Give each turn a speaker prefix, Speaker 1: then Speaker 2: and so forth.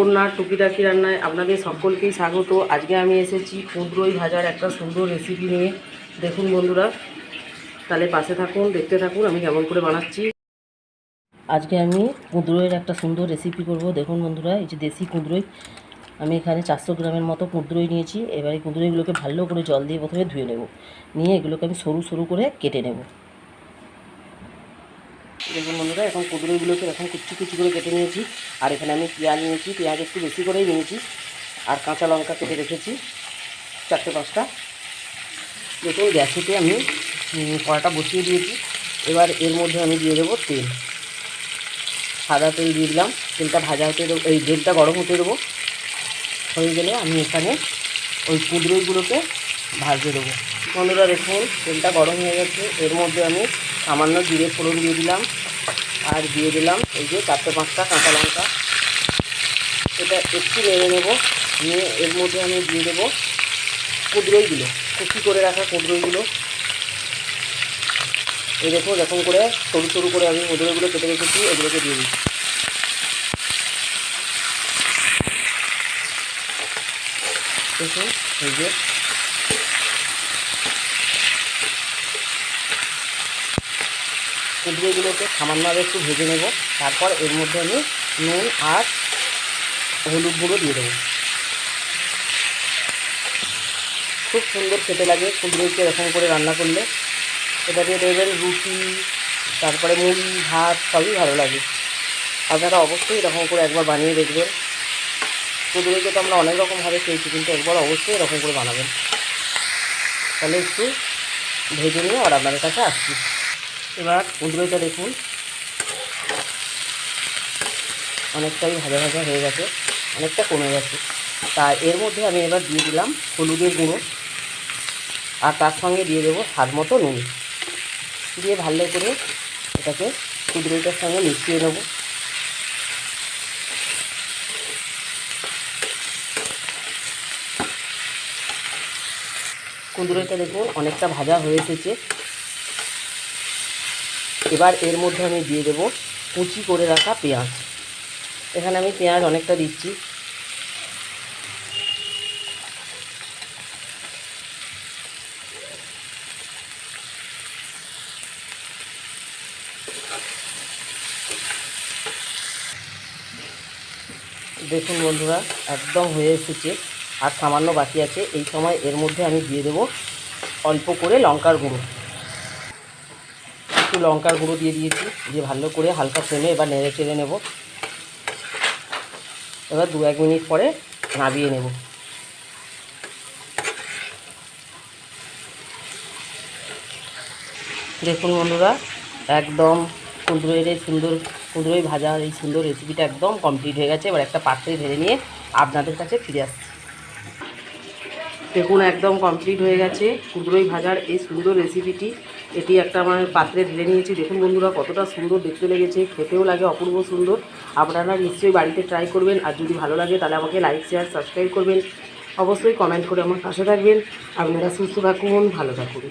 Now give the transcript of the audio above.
Speaker 1: সুকন্যার টুকিটাকি রান্নায় আপনাদের সকলকেই স্বাগত। আজকে আমি এসেছি কুঁদরোই ভাজার একটা সুন্দর রেসিপি নিয়ে। দেখুন বন্ধুরা, তাহলে পাশে থাকুন, দেখতে থাকুন আমি কেমন করে বানাচ্ছি। আজকে আমি কুঁদরোইয়ের একটা সুন্দর রেসিপি করব। দেখুন বন্ধুরা, এই যে দেশি কুঁদরোই, আমি এখানে 400 গ্রামের মতো কুঁদরোই নিয়েছি। এবার এই কুঁদরোইগুলোকে ভালো করে জল দিয়ে প্রথমে ধুয়ে নেব, নিয়ে এগুলোকে আমি সরু সরু করে কেটে নেব। দেখুন বন্ধুরা, এখন কুঁদরোইগুলোকে এখন কুচি কুচি করে কেটে নিয়েছি। আর এখানে আমি পেঁয়াজ নিয়েছি, পেঁয়াজ একটু বেশি করেই নিয়েছি। আর কাঁচা লঙ্কা কেটে রেখেছি 4-5টা। দেখুন গ্যাসেতে আমি কড়াটা বসিয়ে দিয়েছি। এবার এর মধ্যে আমি দিয়ে দেবো তেল, সাদা তেল দিয়ে দিলাম। তেলটা ভাজা হতে দেবো, এই তেলটা গরম হতে দেবো। হয়ে গেলে আমি এখানে ওই কুঁদরোইগুলোকে ভাজতে দেবো। বন্ধুরা দেখুন, তেলটা গরম হয়ে গেছে। এর মধ্যে আমি সামান্য জিরে ফোড়ন দিয়ে দিলাম, আর দিয়ে দিলাম এই যে 4-5টা কাঁচা লঙ্কা। এটা একটু নেড়ে নেব, নিয়ে এর মধ্যে আমি দিয়ে দেবো কুঁদরোইগুলো, কুচি করে রাখা কুঁদরোইগুলো। এই দেখো, এরকম করে সরু সরু করে আমি কুঁদরোইগুলো কেটে রেখেছি, এগুলোকে দিয়ে দিচ্ছি। দেখুন এই যে কুঁদরোইগুলোকে সামান্যভাবে একটু ভেজে নেব। তারপর এর মধ্যে আমি নুন আর হলুদ গুঁড়ো দিয়ে দেবো। খুব সুন্দর খেতে লাগে কুঁদরোইকে এরকম করে রান্না করলে। এটা দিয়ে দেবেন রুটি, তারপরে মুড়ি, ভাত, সবই ভালো লাগে। আপনারা অবশ্যই এরকম করে একবার বানিয়ে দেখবেন। কুঁদরোইকে তো আমরা অনেক রকমভাবে খেয়েছি, কিন্তু একবার অবশ্যই এরকম করে বানাবেন। তাহলে একটু ভেজে নিয়ে আর আপনাদের কাছে আসছি। এবার কুঁদরোইটা দেখুন অনেকটাই ভাজা ভাজা হয়ে গেছে, অনেকটা কমে গেছে। তা এর মধ্যে আমি এবার দিয়ে দিলাম হলুদের গুঁড়ো, আর তার সঙ্গে দিয়ে দেবো স্বাদ মতো নুন। দিয়ে ভালো করে এটাকে কুঁদরোইটার সঙ্গে মিশিয়ে নেব। কুঁদরোইটা দেখুন অনেকটা ভাজা হয়ে এসেছে। এবার এর মধ্যে আমি দিয়ে দেবো কুচি করে রাখা পেঁয়াজ। এখানে আমি পেঁয়াজ অনেকটা দিচ্ছি। দেখুন বন্ধুরা, একদম হয়ে এসেছে, আর সামান্য বাকি আছে। এই সময় এর মধ্যে আমি দিয়ে দেবো অল্প করে লঙ্কার গুঁড়ো। একটু লঙ্কার গুঁড়ো দিয়ে দিয়েছি, দিয়ে ভালো করে হালকা ফ্লেমে এবার নেড়ে চেড়ে নেব। এবার 2-1 মিনিট পরে নামিয়ে নেব। দেখুন বন্ধুরা, একদম কুঁদরোই ভাজা এই সুন্দর রেসিপিটা একদম কমপ্লিট হয়ে গেছে। এবার একটা পাত্রে ঢেলে নিয়ে আপনাদের কাছে ফিরে আসছি। দেখুন একদম কমপ্লিট হয়ে গেছে কুঁদরোই ভাজার এই সুন্দর রেসিপিটি। এটি একটা আমার পাত্রে ঢেলে নিয়েছি। দেখুন বন্ধুরা, কতটা সুন্দর দেখতে লেগেছে, খেতেও লাগে অপূর্ব সুন্দর। আপনারা নিশ্চয়ই বাড়িতে ট্রাই করবেন, আর যদি ভালো লাগে তাহলে আমাকে লাইক, শেয়ার, সাবস্ক্রাইব করবেন। অবশ্যই কমেন্ট করে আমার পাশে থাকবেন। আপনারা সুস্থ থাকুন, ভালো থাকুন।